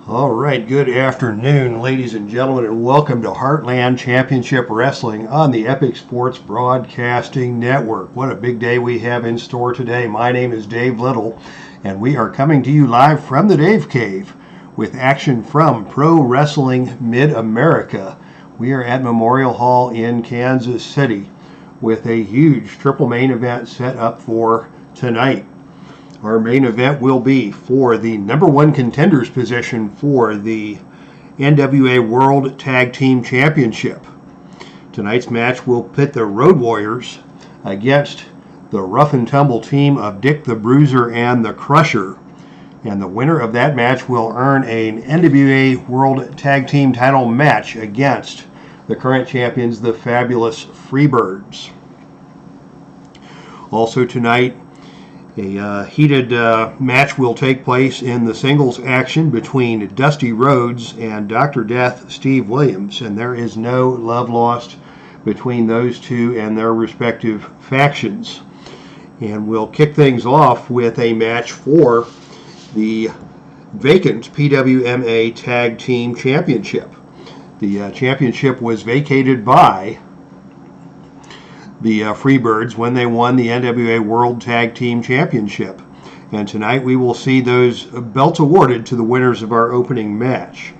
All right, good afternoon, ladies and gentlemen, and welcome to Heartland Championship Wrestling on the Epic Sports Broadcasting Network. What a big day we have in store today. My name is Dave Little, and we are coming to you live from the Dave Cave with action from Pro Wrestling Mid-America. We are at Memorial Hall in Kansas City with a huge triple main event set up for tonight. Our main event will be for the number one contenders position for the NWA World Tag Team Championship. Tonight's match will pit the Road Warriors against the rough and tumble team of Dick the Bruiser and the Crusher. And the winner of that match will earn an NWA World Tag Team title match against the current champions, the Fabulous Freebirds. Also tonight, a heated match will take place in the singles action between Dusty Rhodes and Dr. Death Steve Williams, and there is no love lost between those two and their respective factions. And we'll kick things off with a match for the vacant PWMA Tag Team Championship. The championship was vacated by the Freebirds when they won the NWA World Tag Team Championship. And tonight we will see those belts awarded to the winners of our opening match.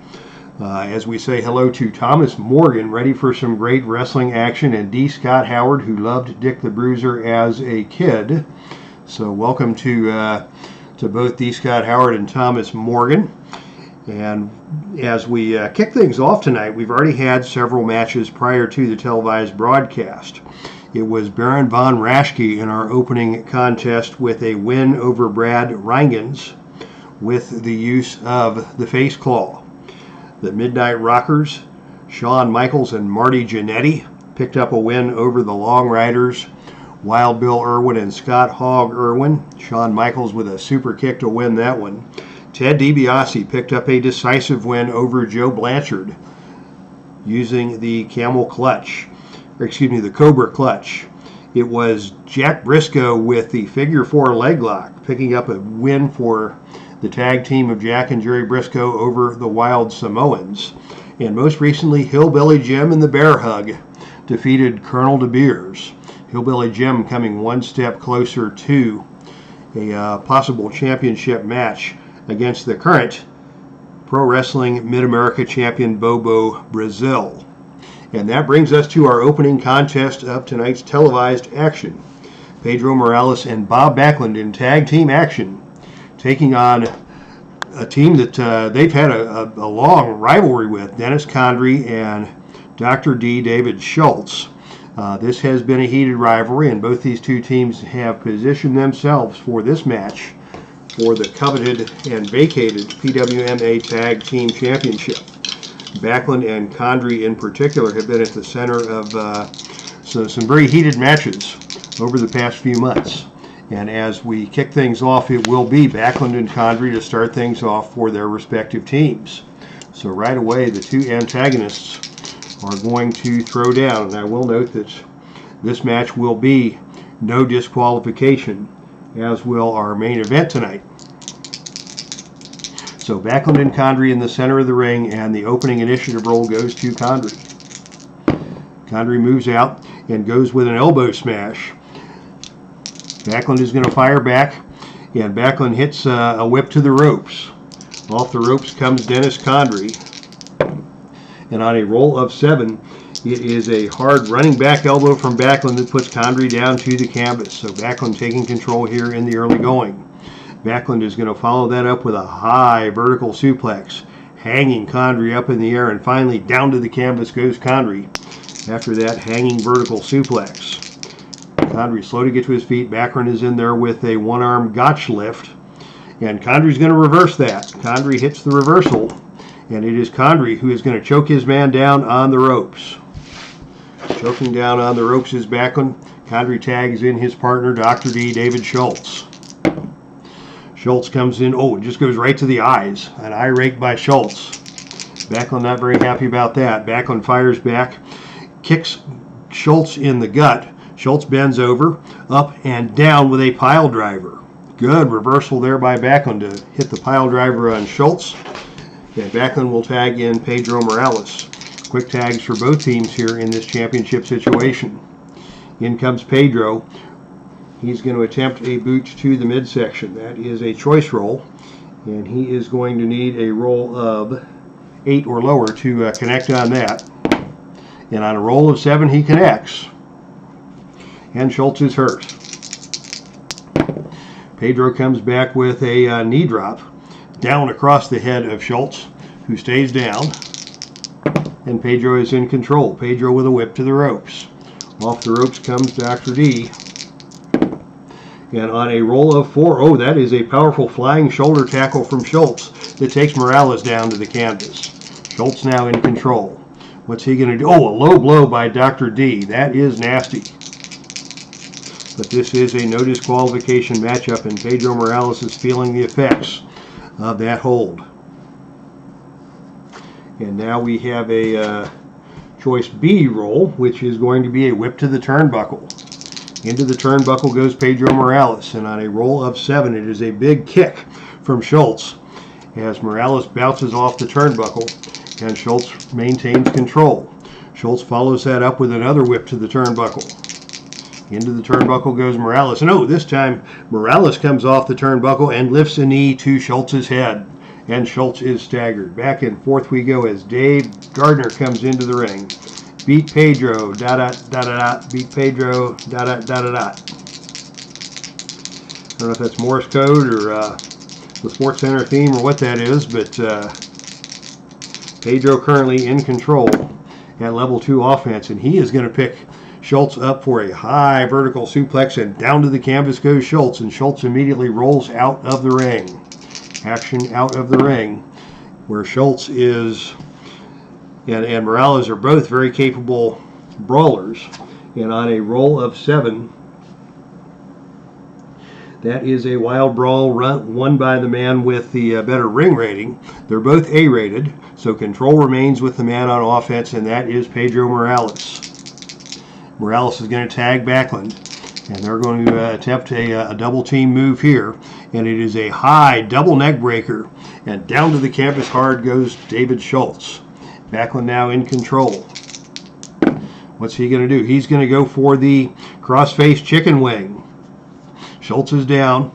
As we say hello to Thomas Morgan, ready for some great wrestling action, and D. Scott Howard, who loved Dick the Bruiser as a kid. So welcome to both D. Scott Howard and Thomas Morgan. And as we kick things off tonight, we've already had several matches prior to the televised broadcast. It was Baron von Raschke in our opening contest with a win over Brad Reingens with the use of the face claw. The Midnight Rockers, Shawn Michaels and Marty Jannetty, picked up a win over the Long Riders, Wild Bill Irwin and Scott Hogg Irwin. Shawn Michaels with a super kick to win that one. Ted DiBiase picked up a decisive win over Joe Blanchard using the the Cobra Clutch. It was Jack Briscoe with the figure four leg lock, picking up a win for the tag team of Jack and Jerry Briscoe over the Wild Samoans. And most recently, Hillbilly Jim and the Bear Hug defeated Colonel De Beers. Hillbilly Jim coming one step closer to a possible championship match against the current Pro Wrestling Mid-America champion Bobo Brazil. And that brings us to our opening contest of tonight's televised action. Pedro Morales and Bob Backlund in tag team action, taking on a team that they've had a long rivalry with, Dennis Condrey and Dr. D. David Schultz. This has been a heated rivalry, and both these two teams have positioned themselves for this match for the coveted and vacated PWMA Tag Team Championship. Backlund and Condrey in particular have been at the center of some very heated matches over the past few months. And as we kick things off, it will be Backlund and Condrey to start things off for their respective teams. So right away, the two antagonists are going to throw down. And I will note that this match will be no disqualification, as will our main event tonight. So Backlund and Condrey in the center of the ring, and the opening initiative roll goes to Condrey. Condrey moves out and goes with an elbow smash. Backlund is going to fire back, and Backlund hits a whip to the ropes. Off the ropes comes Dennis Condrey, and on a roll of 7, it is a hard running back elbow from Backlund that puts Condrey down to the canvas. So Backlund taking control here in the early going. Backlund is going to follow that up with a high vertical suplex, hanging Condrey up in the air, and finally down to the canvas goes Condrey after that hanging vertical suplex. Condrey slow to get to his feet. Backlund is in there with a one-arm gotch lift, and Condrey's going to reverse that. Condrey hits the reversal, and it is Condrey who is going to choke his man down on the ropes. Choking down on the ropes is Backlund. Condrey tags in his partner, Dr. D. David Schultz. Schultz comes in, it just goes right to the eyes. An eye rake by Schultz. Backlund not very happy about that. Backlund fires back, kicks Schultz in the gut. Schultz bends over, up and down with a pile driver. Good reversal there by Backlund to hit the pile driver on Schultz. And Backlund will tag in Pedro Morales. Quick tags for both teams here in this championship situation. In comes Pedro. He's going to attempt a boot to the midsection. That is a choice roll, and he is going to need a roll of 8 or lower to connect on that. And on a roll of 7, he connects. And Schultz is hurt. Pedro comes back with a knee drop down across the head of Schultz, who stays down. And Pedro is in control. Pedro with a whip to the ropes. Off the ropes comes Dr. D. And on a roll of 4, oh, that is a powerful flying shoulder tackle from Schultz that takes Morales down to the canvas. Schultz now in control. What's he going to do? Oh, a low blow by Dr. D. That is nasty. But this is a no disqualification matchup, and Pedro Morales is feeling the effects of that hold. And now we have a choice B roll, which is going to be a whip to the turnbuckle. Into the turnbuckle goes Pedro Morales, and on a roll of 7, it is a big kick from Schultz as Morales bounces off the turnbuckle, and Schultz maintains control. Schultz follows that up with another whip to the turnbuckle. Into the turnbuckle goes Morales, and oh, this time Morales comes off the turnbuckle and lifts a knee to Schultz's head, and Schultz is staggered. Back and forth we go as Dave Gardner comes into the ring. Beat Pedro, beat Pedro, I don't know if that's Morse code or the Sports Center theme or what that is, but Pedro currently in control at level 2 offense, and he is going to pick Schultz up for a high vertical suplex, and down to the canvas goes Schultz, and Schultz immediately rolls out of the ring. Action out of the ring, where Schultz is and Morales are both very capable brawlers. And on a roll of 7, that is a wild brawl won by the man with the better ring rating. They're both A-rated, so control remains with the man on offense, and that is Pedro Morales. Morales is going to tag Backlund, and they're going to attempt a double team move here, and it is a high double neck breaker, and down to the canvas hard goes David Schultz. Backlund now in control. What's he going to do? He's going to go for the crossface chicken wing. Schultz is down,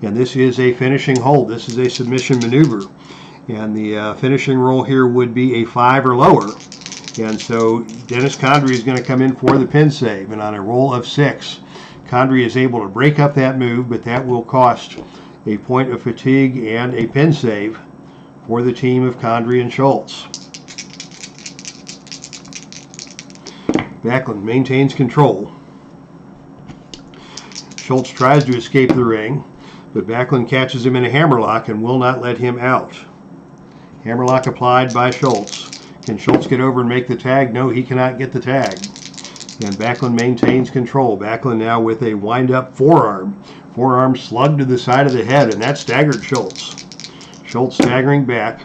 and this is a finishing hold. This is a submission maneuver, and the finishing roll here would be a 5 or lower. And so Dennis Condrey is going to come in for the pin save, and on a roll of 6, Condrey is able to break up that move, but that will cost a point of fatigue and a pin save for the team of Condrey and Schultz. Backlund maintains control. Schultz tries to escape the ring, but Backlund catches him in a hammerlock and will not let him out. Hammerlock applied by Schultz. Can Schultz get over and make the tag? No, he cannot get the tag. And Backlund maintains control. Backlund now with a wind-up forearm. Forearm slugged to the side of the head, and that staggered Schultz. Schultz staggering back.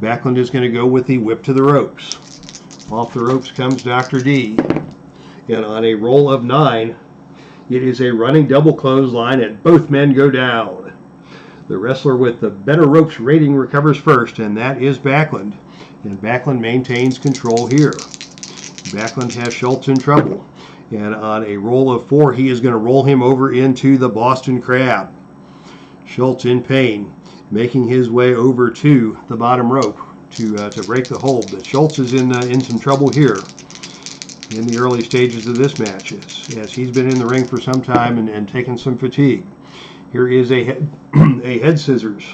Backlund is going to go with the whip to the ropes. Off the ropes comes Dr. D. And on a roll of 9, it is a running double clothesline, and both men go down. The wrestler with the better ropes rating recovers first, and that is Backlund. And Backlund maintains control here. Backlund has Schultz in trouble. And on a roll of 4, he is going to roll him over into the Boston Crab. Schultz in pain, making his way over to the bottom rope to break the hold. But Schultz is in some trouble here in the early stages of this match, as he's been in the ring for some time and taken some fatigue. Here is a head scissors.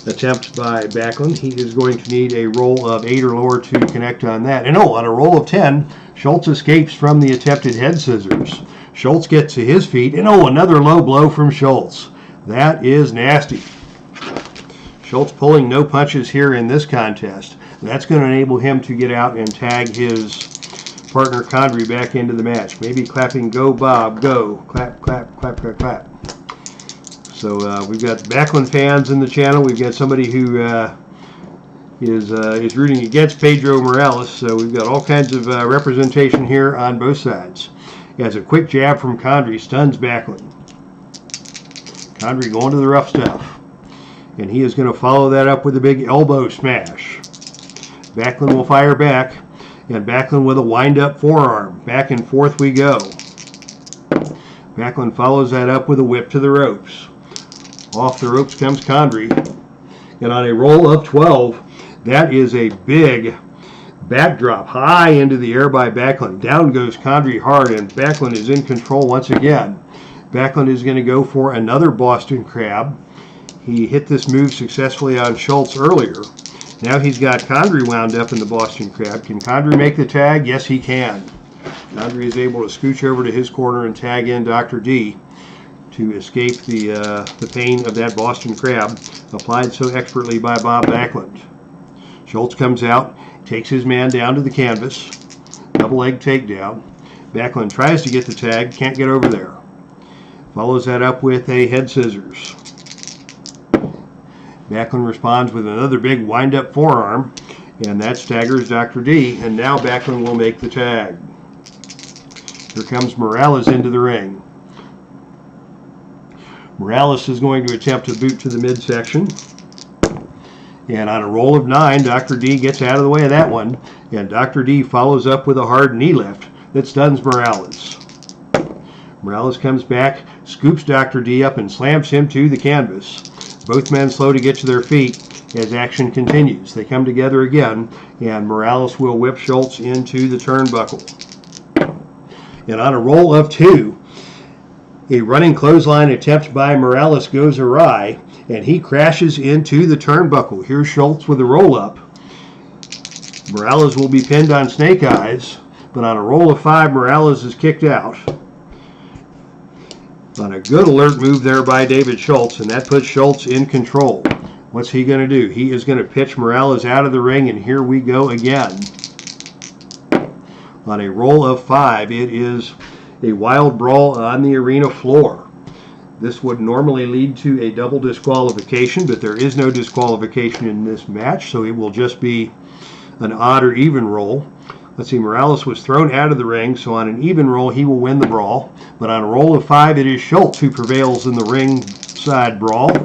Attempt by Backlund. He is going to need a roll of 8 or lower to connect on that. And on a roll of 10, Schultz escapes from the attempted head scissors. Schultz gets to his feet, and another low blow from Schultz. That is nasty. Schultz pulling no punches here in this contest. That's going to enable him to get out and tag his partner Condrey back into the match. Maybe clapping, go Bob, go. Clap, clap, clap, clap, clap. So we've got Backlund fans in the channel. We've got somebody who is rooting against Pedro Morales. So we've got all kinds of representation here on both sides. As a quick jab from Condrey stuns Backlund. Contenders going to the rough stuff. And he is going to follow that up with a big elbow smash. BACKLUND will fire back. And BACKLUND with a wind-up forearm. Back and forth we go. BACKLUND follows that up with a whip to the ropes. Off the ropes comes Contenders. And on a roll of 12, that is a big backdrop high into the air by BACKLUND. Down goes Contenders hard, and BACKLUND is in control once again. BACKLUND is going to go for another Boston Crab. He hit this move successfully on SCHULTZ earlier. Now he's got Contenders wound up in the Boston Crab. Can Contenders make the tag? Yes, he can. Contenders is able to scooch over to his corner and tag in Dr. D to escape the pain of that Boston Crab applied so expertly by Bob BACKLUND. SCHULTZ comes out, takes his man down to the canvas, double leg takedown. BACKLUND tries to get the tag, can't get over there. Follows that up with a head scissors. BACKLUND responds with another big wind-up forearm, and that staggers Dr. D, and now BACKLUND will make the tag. Here comes Morales into the ring. Morales is going to attempt a boot to the midsection. And on a roll of 9, Dr. D gets out of the way of that one, and Dr. D follows up with a hard knee lift that stuns Morales. Morales comes back, scoops Dr. D up, and slams him to the canvas. Both men slow to get to their feet as action continues. They come together again, and Morales will whip SCHULTZ into the turnbuckle. And on a roll of 2, a running clothesline attempt by Morales goes awry, and he crashes into the turnbuckle. Here's SCHULTZ with a roll-up. Morales will be pinned on Snake Eyes, but on a roll of 5, Morales is kicked out. On a good alert move there by David Schultz, and that puts SCHULTZ in control. What's he going to do? He is going to pitch Morales out of the ring, and here we go again. On a roll of 5, it is a wild brawl on the arena floor. This would normally lead to a double disqualification, but there is no disqualification in this match, so it will just be an odd or even roll. Let's see, Morales was thrown out of the ring, so on an even roll, he will win the brawl. But on a roll of 5, it is SCHULTZ who prevails in the ringside brawl.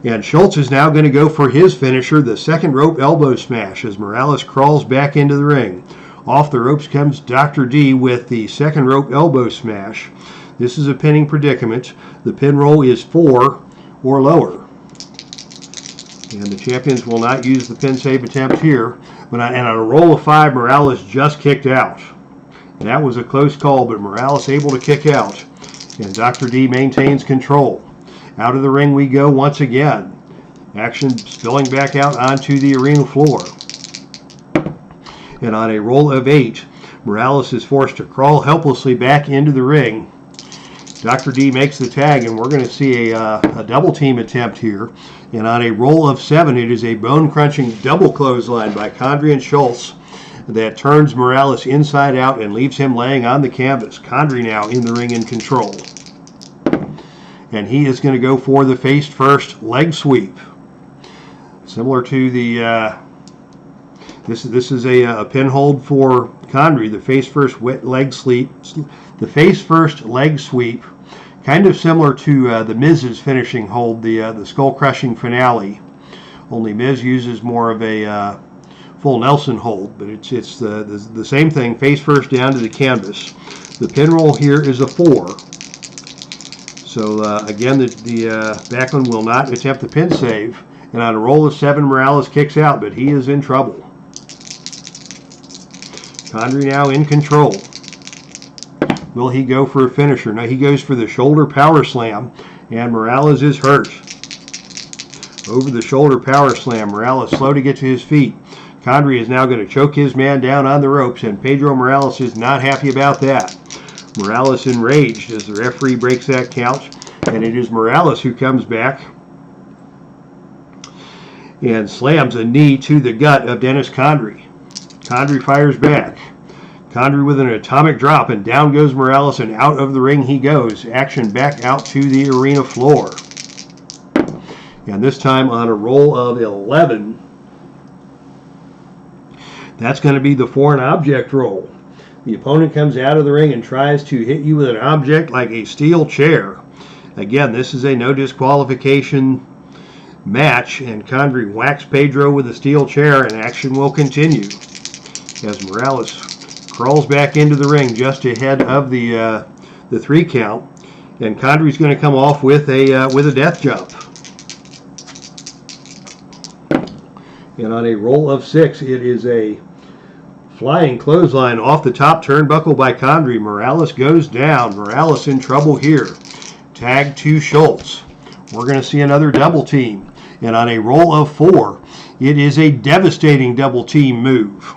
And SCHULTZ is now going to go for his finisher, the second rope elbow smash, as Morales crawls back into the ring. Off the ropes comes Dr. D with the second rope elbow smash. This is a pinning predicament. The pin roll is 4 or lower. And the champions will not use the pin save attempt here. And on a roll of 5, Morales just kicked out. And that was a close call, but Morales able to kick out. And Dr. D maintains control. Out of the ring we go once again. Action spilling back out onto the arena floor. And on a roll of 8, Morales is forced to crawl helplessly back into the ring. Dr. D makes the tag, and we're going to see a double team attempt here. And on a roll of 7, it is a bone-crunching double clothesline by Contenders and SCHULTZ that turns Morales inside out and leaves him laying on the canvas. Contenders now in the ring in control. And he is going to go for the face-first leg sweep. Similar to the... This is a pin hold for Contenders, the face-first leg sweep. The face-first leg sweep, kind of similar to the Miz's finishing hold, the skull-crushing finale. Only Miz uses more of a full Nelson hold, but it's the same thing, face-first down to the canvas. The pin roll here is a 4. So again, the BACKLUND will not attempt the pin save. And on a roll of 7, Morales kicks out, but he is in trouble. Contenders now in control. Will he go for a finisher? No, he goes for the shoulder power slam, and Morales is hurt. Over the shoulder power slam, Morales slow to get to his feet. Contenders is now going to choke his man down on the ropes, and Pedro Morales is not happy about that. Morales enraged as the referee breaks that count, and it is Morales who comes back and slams a knee to the gut of Dennis Contenders. Contenders fires back. Contenders with an atomic drop, and down goes Morales, and out of the ring he goes. Action back out to the arena floor. And this time on a roll of 11. That's going to be the foreign object roll. The opponent comes out of the ring and tries to hit you with an object like a steel chair. Again, this is a no disqualification match, and Condrey whacks Pedro with a steel chair, and action will continue as Morales crawls back into the ring just ahead of the 3 count, and Condrey's going to come off with a death jump. And on a roll of 6, it is a flying clothesline off the top turnbuckle by Condrey. Morales goes down. Morales in trouble here. Tag to Schultz. We're going to see another double team. And on a roll of 4, it is a devastating double team move.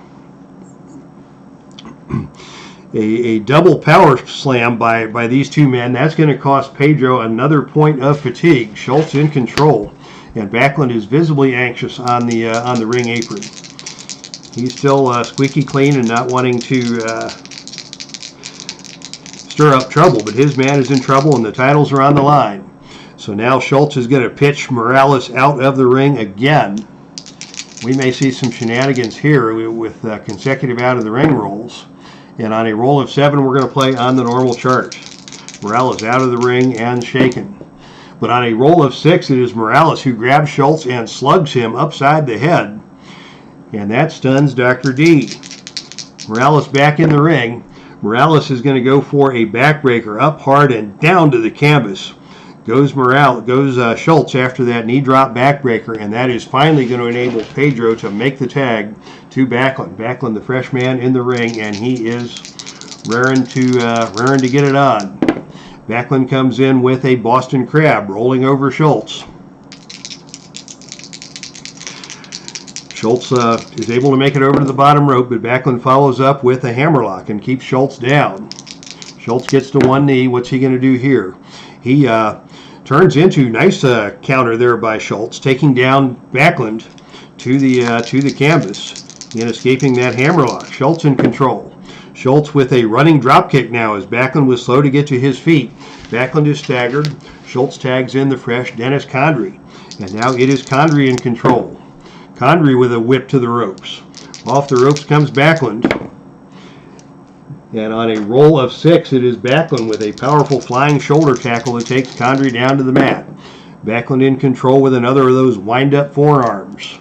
A double power slam by these 2 men. That's going to cost Pedro another point of fatigue. Schultz in control, and Backlund is visibly anxious on the ring apron. He's still squeaky clean and not wanting to stir up trouble, but his man is in trouble and the titles are on the line. So now Schultz is going to pitch Morales out of the ring again. We may see some shenanigans here with consecutive out of the ring rolls. And on a roll of 7, we're going to play on the normal chart. Morales out of the ring and shaken. But on a roll of 6, it is Morales who grabs Schultz and slugs him upside the head. And that stuns Dr. D. Morales back in the ring. Morales is going to go for a backbreaker up hard and down to the canvas. Goes Schultz after that knee drop backbreaker, and that is finally going to enable Pedro to make the tag to Backlund. Backlund, the fresh man in the ring, and he is raring to get it on. Backlund comes in with a Boston Crab, rolling over Schultz. Schultz is able to make it over to the bottom rope, but Backlund follows up with a hammerlock and keeps Schultz down. Schultz gets to one knee. What's he going to do here? He turns into nice counter there by Schultz, taking down Backlund to the canvas and escaping that hammerlock. Schultz in control. Schultz with a running drop kick now as Backlund was slow to get to his feet. Backlund is staggered. Schultz tags in the fresh Dennis Condrey, and now it is Condrey in control. Condrey with a whip to the ropes. Off the ropes comes Backlund. And on a roll of 6, it is Backlund with a powerful flying shoulder tackle that takes Condrey down to the mat. Backlund in control with another of those wind-up forearms.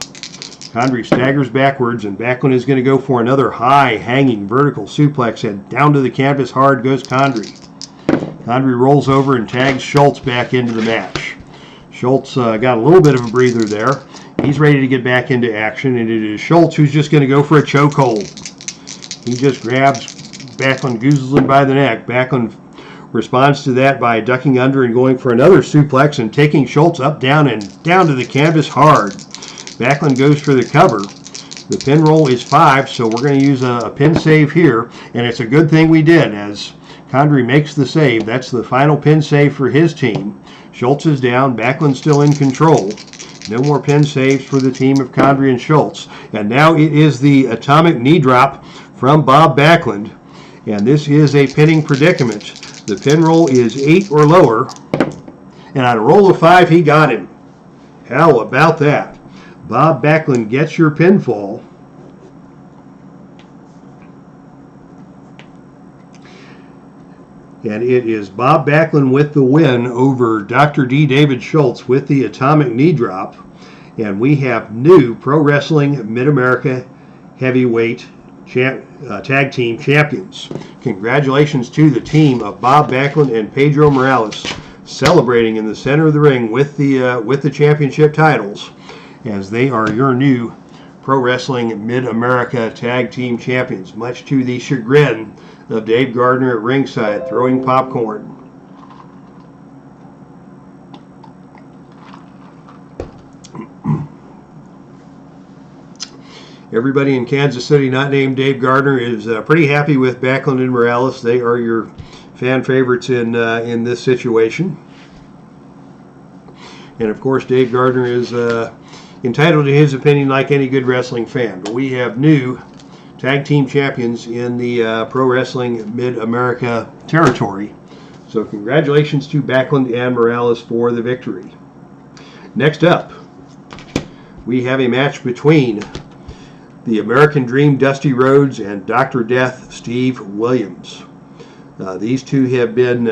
Condrey staggers backwards, and Backlund is going to go for another high, hanging vertical suplex, and down to the canvas hard goes Condrey. Condrey rolls over and tags Schultz back into the match. Schultz got a little bit of a breather there. He's ready to get back into action, and it is Schultz who's just going to go for a chokehold. He just grabs Backlund, goozles him by the neck. Backlund responds to that by ducking under and going for another suplex and taking Schultz up, down, and down to the canvas hard. Backlund goes for the cover. The pin roll is 5, so we're going to use a pin save here, and it's a good thing we did as Condrey makes the save. That's the final pin save for his team. Schultz is down. Backlund still in control. No more pin saves for the team of Condrey and Schultz. And now it is the atomic knee drop from Bob Backlund. And this is a pinning predicament. The pin roll is 8 or lower. And on a roll of 5, he got him. How about that? Bob Backlund gets your pinfall. And it is Bob Backlund with the win over Dr. D. David Schultz with the atomic knee drop. And we have new Pro Wrestling Mid-America Heavyweight Tag Team Champions. Congratulations to the team of Bob Backlund and Pedro Morales, celebrating in the center of the ring with the championship titles, as they are your new Pro Wrestling Mid-America Tag Team Champions, much to the chagrin of Dave Gardner at ringside, throwing popcorn. Everybody in Kansas City not named Dave Gardner is pretty happy with Backlund and Morales. They are your fan favorites in this situation. And of course, Dave Gardner is entitled to his opinion like any good wrestling fan. But we have new tag team champions in the Pro Wrestling Mid-America territory. So congratulations to Backlund and Morales for the victory. Next up, we have a match between the American Dream Dusty Rhodes and Dr. Death Steve Williams. These two have been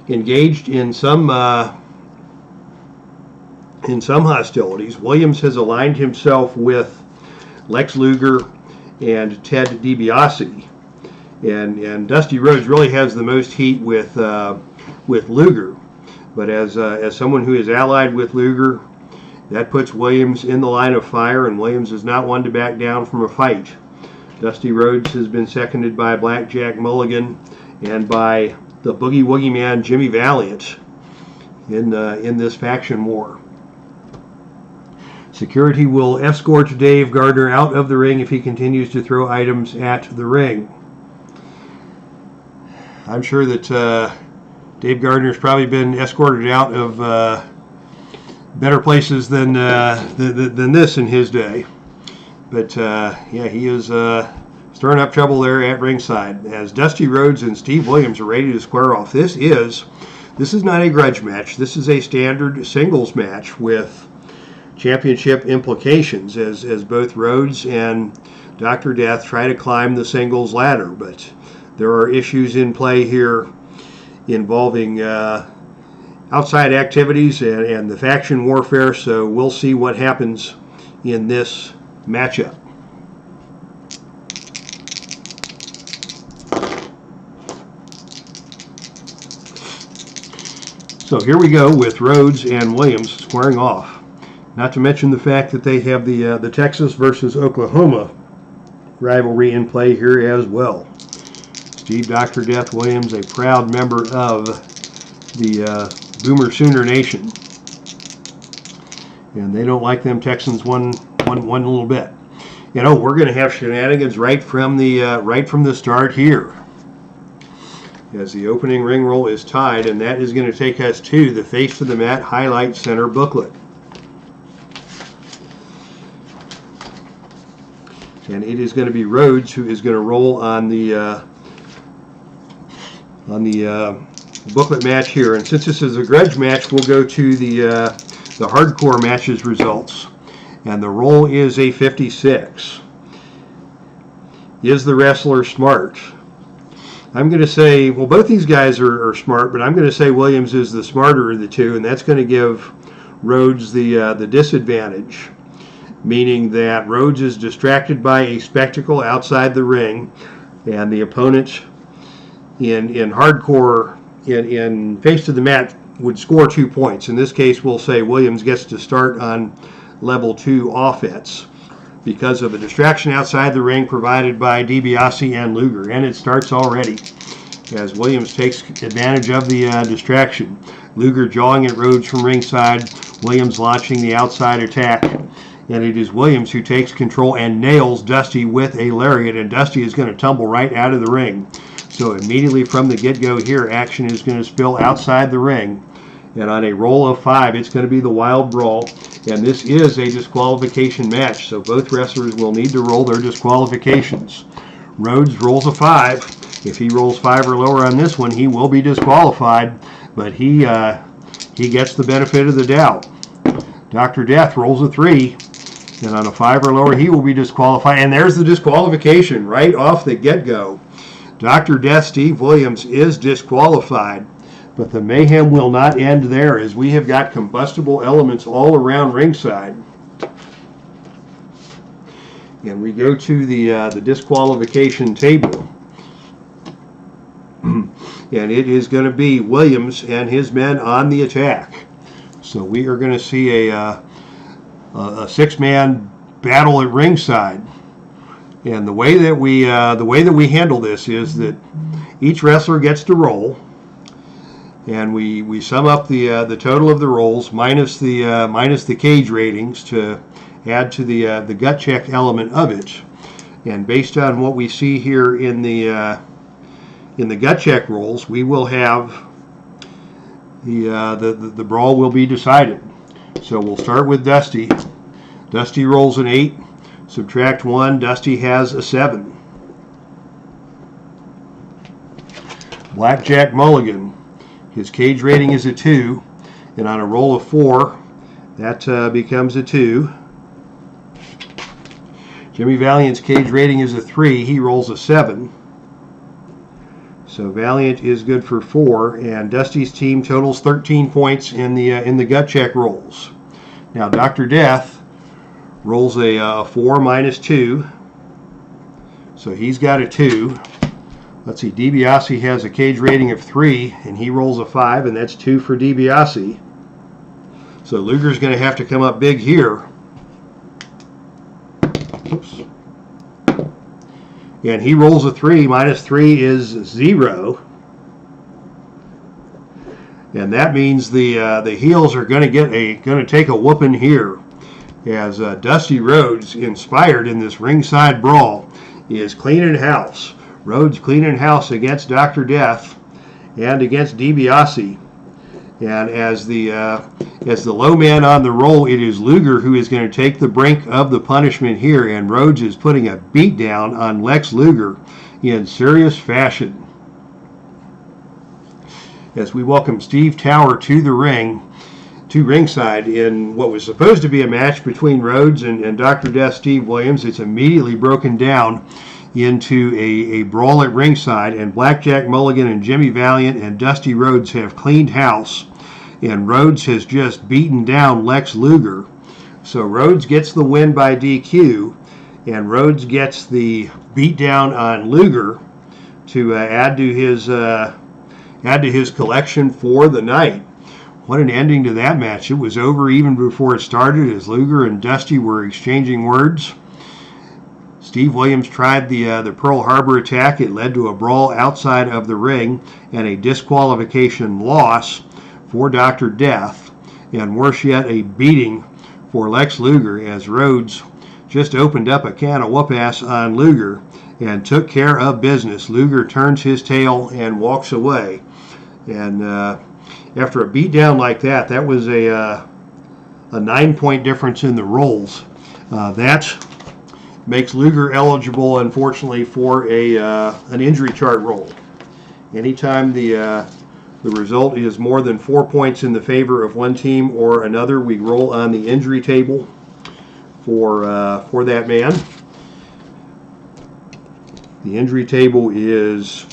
engaged in some hostilities. Williams has aligned himself with Lex Luger and Ted DiBiase, and Dusty Rhodes really has the most heat with Luger. But as someone who is allied with Luger, that puts Williams in the line of fire, and Williams is not one to back down from a fight. Dusty Rhodes has been seconded by Blackjack Mulligan and by the Boogie Woogie Man Jimmy Valiant in this faction war. Security will escort Dave Gardner out of the ring if he continues to throw items at the ring. I'm sure that Dave Gardner's probably been escorted out of better places than this in his day. But yeah, he is stirring up trouble there at ringside as Dusty Rhodes and Steve Williams are ready to square off. This is not a grudge match. This is a standard singles match with championship implications as both Rhodes and Dr. Death try to climb the singles ladder. But there are issues in play here involving outside activities and the faction warfare, so we'll see what happens in this matchup. So here we go with Rhodes and Williams squaring off. Not to mention the fact that they have the Texas versus Oklahoma rivalry in play here as well. Steve Dr. Death Williams, a proud member of the Boomer Sooner Nation, and they don't like them Texans one little bit. You know, we're going to have shenanigans right from the start here, as the opening ring roll is tied, and that is going to take us to the Face to the Mat Highlight Center booklet. And it is going to be Rhodes who is going to roll on the booklet match here. And since this is a grudge match, we'll go to the hardcore matches results. And the roll is a 56. Is the wrestler smart? I'm going to say, well, both these guys are smart, but I'm going to say Williams is the smarter of the two, and that's going to give Rhodes the disadvantage, meaning that Rhodes is distracted by a spectacle outside the ring, and the opponent in hardcore, in face to the mat, would score 2 points. In this case, we'll say Williams gets to start on level 2 offense because of a distraction outside the ring provided by DiBiase and Luger, and it starts already as Williams takes advantage of the distraction. Luger jawing at Rhodes from ringside, Williams launching the outside attack, and it is Williams who takes control and nails Dusty with a lariat, and Dusty is going to tumble right out of the ring. So immediately from the get-go here, action is going to spill outside the ring, and on a roll of 5, it's going to be the Wild Brawl, and this is a disqualification match, so both wrestlers will need to roll their disqualifications. Rhodes rolls a 5. If he rolls 5 or lower on this one, he will be disqualified, but he gets the benefit of the doubt. Dr. Death rolls a 3, and on a 5 or lower, he will be disqualified, and there's the disqualification right off the get-go. Dr. Death Steve Williams is disqualified, but the mayhem will not end there, as we have got combustible elements all around ringside. And we go to the disqualification table. And it is going to be Williams and his men on the attack. So we are going to see a 6-man battle at ringside. And the way that we handle this is that each wrestler gets to roll, and we sum up the total of the rolls minus the cage ratings to add to the gut check element of it. And based on what we see here in the gut check rolls, we will have the brawl will be decided. So we'll start with Dusty. Dusty rolls an 8. Subtract 1, Dusty has a 7. Blackjack Mulligan, his cage rating is a 2, and on a roll of 4, that becomes a 2. Jimmy Valiant's cage rating is a 3, he rolls a 7. So Valiant is good for 4, and Dusty's team totals 13 points in the gut check rolls. Now Dr. Death rolls a 4 minus 2, so he's got a 2. Let's see, DiBiase has a cage rating of 3, and he rolls a 5, and that's 2 for DiBiase. So Luger's going to have to come up big here. Oops. And he rolls a 3. Minus 3 is 0. And that means the heels are going to take a whooping here, as Dusty Rhodes, inspired in this ringside brawl, is cleaning house. Rhodes cleaning house against Dr. Death and against DiBiase. And as the low man on the roll, it is Luger who is going to take the brink of the punishment here, and Rhodes is putting a beat down on Lex Luger in serious fashion. As we welcome Steve Tower to the ringside in what was supposed to be a match between Rhodes and Dr. Death Steve Williams, it's immediately broken down into a brawl at ringside, and Blackjack Mulligan and Jimmy Valiant and Dusty Rhodes have cleaned house, and Rhodes has just beaten down Lex Luger. So Rhodes gets the win by DQ, and Rhodes gets the beat down on Luger to add to his collection for the night. What an ending to that match. It was over even before it started, as Luger and Dusty were exchanging words. Steve Williams tried the Pearl Harbor attack. It led to a brawl outside of the ring and a disqualification loss for Dr. Death, and worse yet, a beating for Lex Luger, as Rhodes just opened up a can of whoop-ass on Luger and took care of business. Luger turns his tail and walks away. And after a beatdown like that, that was a 9-point difference in the rolls. That makes Luger eligible, unfortunately, for an injury chart roll. Anytime the result is more than 4 points in the favor of one team or another, we roll on the injury table for that man. The injury table is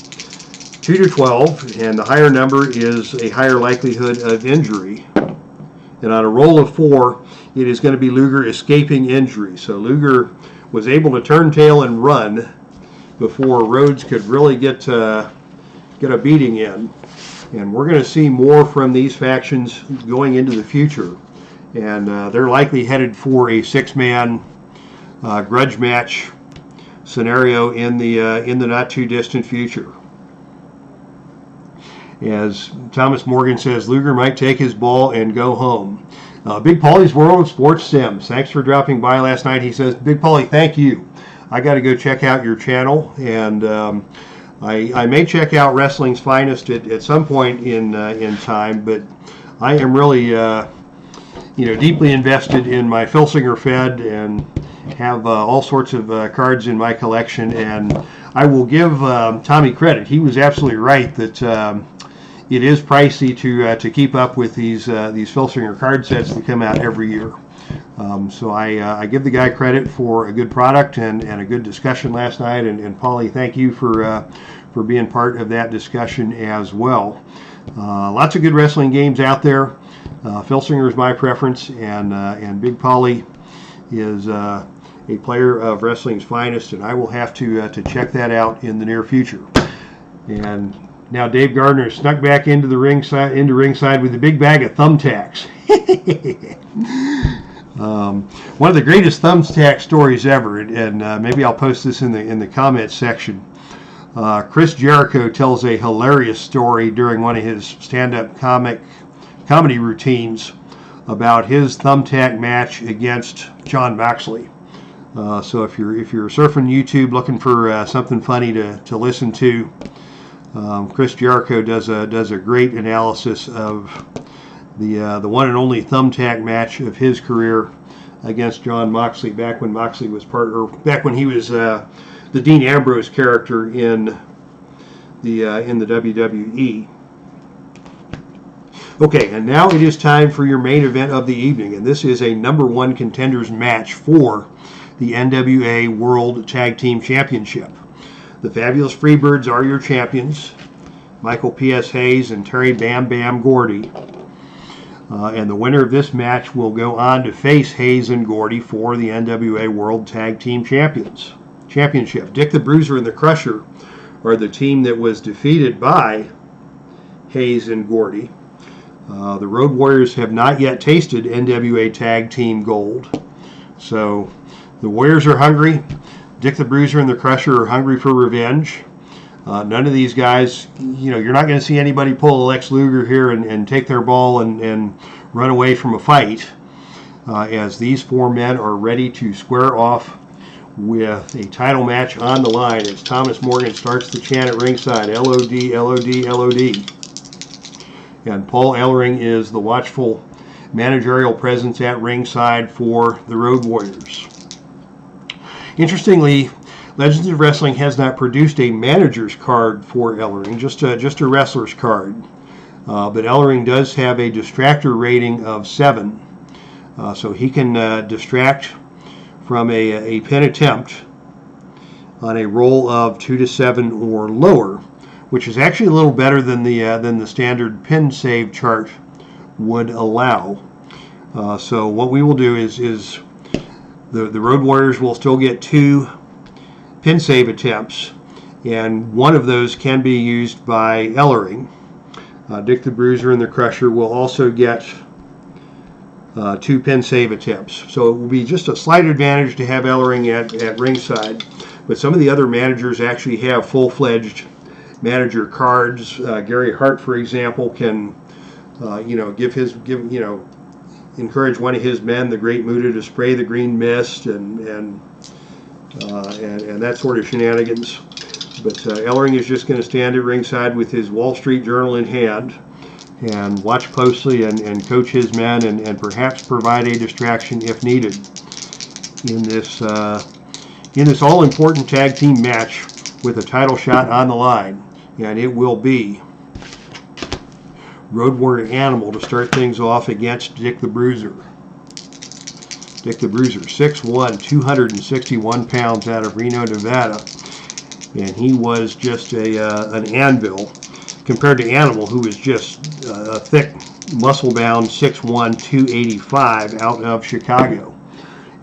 2 to 12, and the higher number is a higher likelihood of injury. And on a roll of 4, it is going to be Luger escaping injury. So Luger was able to turn tail and run before Rhodes could really get a beating in. And we're going to see more from these factions going into the future. And they're likely headed for a 6-man grudge match scenario in the not too distant future. As Thomas Morgan says, Luger might take his ball and go home. Big Paulie's World of Sports Sims, thanks for dropping by last night. He says, Big Paulie, thank you. I got to go check out your channel, and I may check out Wrestling's Finest at some point in time, but I am really deeply invested in my Filsinger Fed and have all sorts of cards in my collection. And I will give Tommy credit. He was absolutely right that it is pricey to keep up with these Filsinger card sets that come out every year. So I give the guy credit for a good product and a good discussion last night. And Paulie, thank you for being part of that discussion as well. Lots of good wrestling games out there. Filsinger is my preference, and Big Paulie is a player of Wrestling's Finest, and I will have to check that out in the near future. And now Dave Gardner snuck back into ringside with a big bag of thumbtacks. One of the greatest thumbtack stories ever, and maybe I'll post this in the comments section. Chris Jericho tells a hilarious story during one of his stand-up comedy routines about his thumbtack match against Jon Moxley. So if you're surfing YouTube looking for something funny to listen to, Chris Jericho does a great analysis of the one and only thumbtack match of his career against Jon Moxley back when Moxley was back when he was the Dean Ambrose character in the WWE. Okay, and now it is time for your main event of the evening, and this is a #1 contenders match for the NWA World Tag Team Championship. The Fabulous Freebirds are your champions. Michael P.S. Hayes and Terry Bam Bam Gordy. And the winner of this match will go on to face Hayes and Gordy for the NWA World Tag Team Championship. Dick the Bruiser and the Crusher are the team that was defeated by Hayes and Gordy. The Road Warriors have not yet tasted NWA Tag Team Gold. So the Warriors are hungry. Dick the Bruiser and the Crusher are hungry for revenge. None of these guys, you're not going to see anybody pull a Lex Luger here and take their ball and run away from a fight, as these four men are ready to square off with a title match on the line as Thomas Morgan starts to chant at ringside, LOD, LOD, LOD. And Paul Ellering is the watchful managerial presence at ringside for the Road Warriors. Interestingly, Legends of Wrestling has not produced a manager's card for Ellering, just a wrestler's card. But Ellering does have a distractor rating of 7, so he can distract from a pin attempt on a roll of 2 to 7 or lower, which is actually a little better than the standard pin save chart would allow. So what we will do is the Road Warriors will still get 2 pin save attempts, and one of those can be used by Ellering. Dick the Bruiser and the Crusher will also get 2 pin save attempts. So it will be just a slight advantage to have Ellering at ringside, but some of the other managers actually have full-fledged manager cards. Gary Hart, for example, can encourage one of his men, the Great Muta, to spray the green mist and that sort of shenanigans. But Ellering is just going to stand at ringside with his Wall Street Journal in hand and watch closely and coach his men and perhaps provide a distraction if needed in this all-important tag team match with a title shot on the line. And it will be Road Warrior Animal to start things off against Dick the Bruiser. Dick the Bruiser, 6'1", 261 pounds, out of Reno, Nevada. And he was just an anvil compared to Animal, who was just a thick, muscle-bound 6'1", 285 out of Chicago.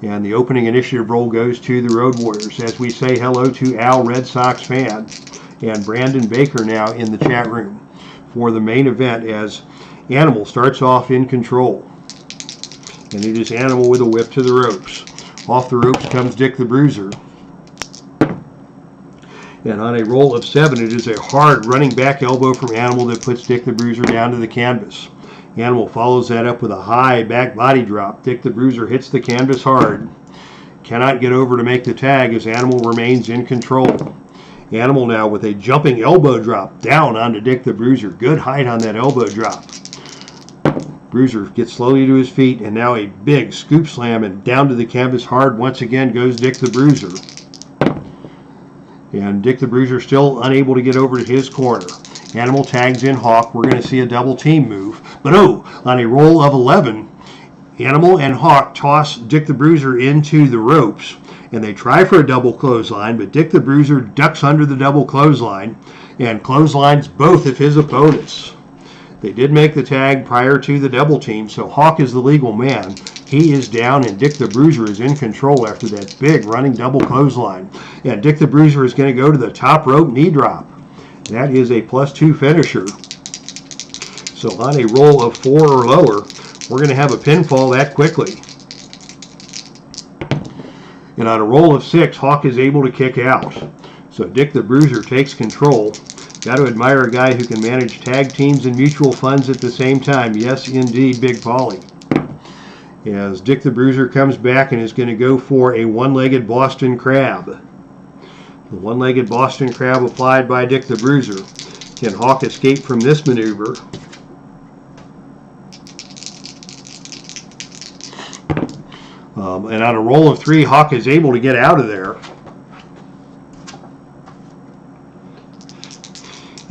And the opening initiative role goes to the Road Warriors as we say hello to Al Red Sox fan and Brandon Baker now in the chat room for the main event as Animal starts off in control. And it is Animal with a whip to the ropes. Off the ropes comes Dick the Bruiser. And on a roll of 7, it is a hard running back elbow from Animal that puts Dick the Bruiser down to the canvas. Animal follows that up with a high back body drop. Dick the Bruiser hits the canvas hard. Cannot get over to make the tag as Animal remains in control. Animal now with a jumping elbow drop down onto Dick the Bruiser. Good height on that elbow drop. Bruiser gets slowly to his feet, and now a big scoop slam, and down to the canvas hard once again goes Dick the Bruiser. And Dick the Bruiser still unable to get over to his corner. Animal tags in Hawk. We're going to see a double team move. But on a roll of 11, Animal and Hawk toss Dick the Bruiser into the ropes, and they try for a double clothesline, but Dick the Bruiser ducks under the double clothesline and clotheslines both of his opponents. They did make the tag prior to the double team, so Hawk is the legal man. He is down, and Dick the Bruiser is in control after that big running double clothesline. And Dick the Bruiser is going to go to the top rope knee drop. That is a +2 finisher. So on a roll of 4 or lower, we're going to have a pinfall that quickly. And on a roll of 6, Hawk is able to kick out. So Dick the Bruiser takes control. Got to admire a guy who can manage tag teams and mutual funds at the same time. Yes, indeed, Big Paulie. As Dick the Bruiser comes back and is going to go for a one-legged Boston Crab. The one-legged Boston Crab applied by Dick the Bruiser. Can Hawk escape from this maneuver? And on a roll of 3, Hawk is able to get out of there.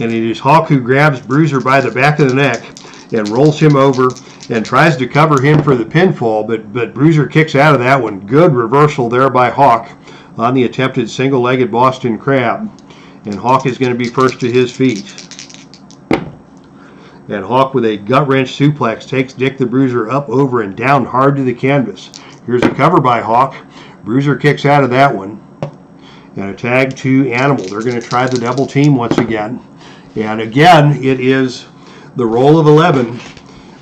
And it is Hawk who grabs Bruiser by the back of the neck and rolls him over and tries to cover him for the pinfall, but Bruiser kicks out of that one. Good reversal there by Hawk on the attempted single-legged Boston Crab. And Hawk is going to be first to his feet. And Hawk with a gut-wrench suplex takes Dick the Bruiser up, over, and down hard to the canvas. Here's a cover by Hawk. Bruiser kicks out of that one. And a tag to Animal. They're going to try the double team once again. And again, it is the roll of 11,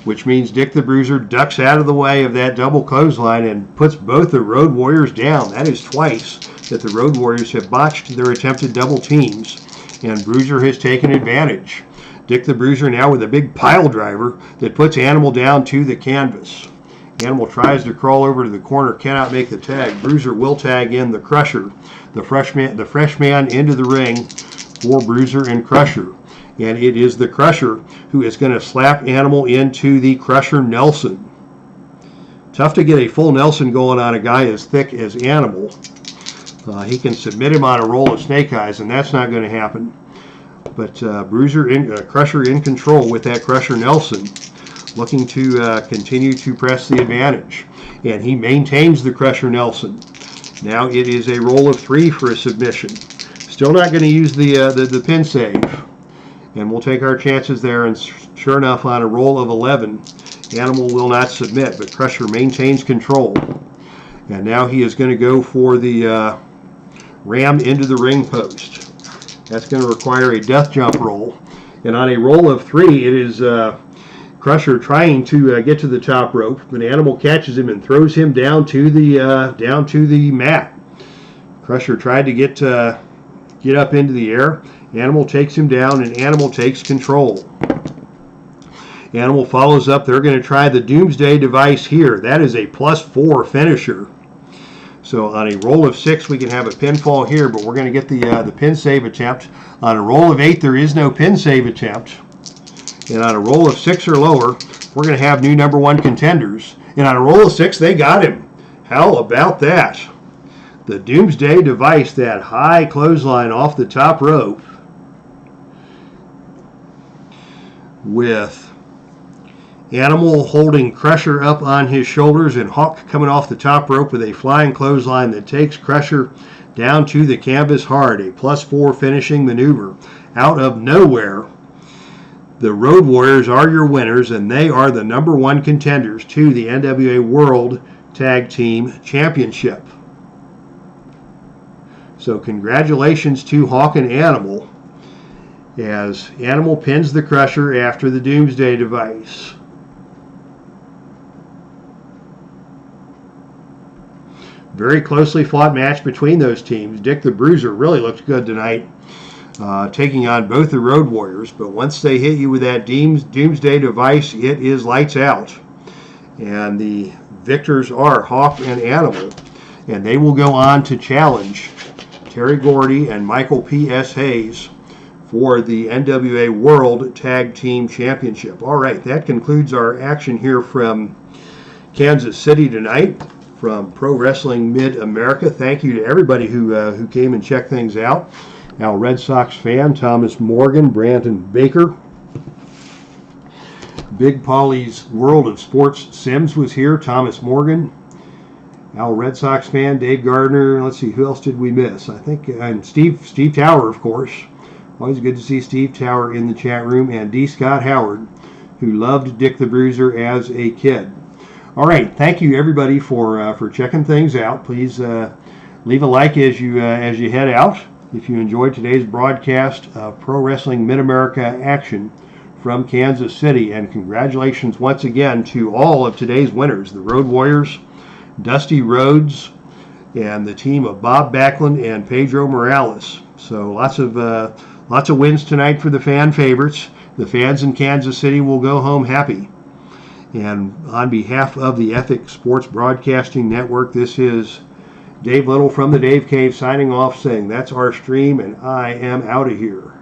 which means Dick the Bruiser ducks out of the way of that double clothesline and puts both the Road Warriors down. That is twice that the Road Warriors have botched their attempted double teams, and Bruiser has taken advantage. Dick the Bruiser now with a big pile driver that puts Animal down to the canvas. Animal tries to crawl over to the corner, cannot make the tag. Bruiser will tag in the Crusher, the fresh man into the ring for Bruiser and Crusher. And it is the Crusher who is going to slap Animal into the Crusher Nelson. Tough to get a full Nelson going on a guy as thick as Animal. He can submit him on a roll of snake eyes, and that's not going to happen. But Crusher in control with that Crusher Nelson, looking to continue to press the advantage. And he maintains the Crusher Nelson. Now it is a roll of 3 for a submission. Still not going to use the pin save. And we'll take our chances there, and sure enough, on a roll of 11, Animal will not submit, but Crusher maintains control. And now he is going to go for the ram into the ring post. That's going to require a death jump roll. And on a roll of 3, it is Crusher trying to get to the top rope, but Animal catches him and throws him down to the mat. Crusher tried to get up into the air. Animal takes him down, and Animal takes control. Animal follows up. They're going to try the Doomsday device here. That is a +4 finisher. So on a roll of 6, we can have a pinfall here, but we're going to get the pin save attempt. On a roll of 8, there is no pin save attempt. And on a roll of 6 or lower, we're going to have new #1 contenders. And on a roll of 6, they got him. How about that? The Doomsday device, that high clothesline off the top rope, with Animal holding Crusher up on his shoulders and Hawk coming off the top rope with a flying clothesline that takes Crusher down to the canvas hard. A +4 finishing maneuver out of nowhere. The Road Warriors are your winners, and they are the #1 contenders to the NWA World Tag Team Championship. So congratulations to Hawk and Animal, as Animal pins the Crusher after the Doomsday device. Very closely fought match between those teams. Dick the Bruiser really looked good tonight, taking on both the Road Warriors. But once they hit you with that Doomsday device, it is lights out. And the victors are Hawk and Animal. And they will go on to challenge Terry Gordy and Michael P.S. Hayes for the NWA World Tag Team Championship. All right, that concludes our action here from Kansas City tonight, from Pro Wrestling Mid-America. Thank you to everybody who came and checked things out. Now, Red Sox fan Thomas Morgan, Brandon Baker, Big Polly's World of Sports Sims was here, Thomas Morgan. Al Red Sox fan Dave Gardner. Let's see, who else did we miss? I think, and Steve Tower, of course. Always good to see Steve Tower in the chat room, and D. Scott Howard, who loved Dick the Bruiser as a kid. All right, thank you everybody for checking things out. Please leave a like as you head out if you enjoyed today's broadcast of Pro Wrestling Mid-America action from Kansas City. And congratulations once again to all of today's winners, the Road Warriors, Dusty Rhodes, and the team of Bob Backlund and Pedro Morales. So lots of wins tonight for the fan favorites. The fans in Kansas City will go home happy. And on behalf of the Ethic Sports Broadcasting Network, this is Dave Little from the Dave Cave signing off, saying that's our stream, and I am out of here.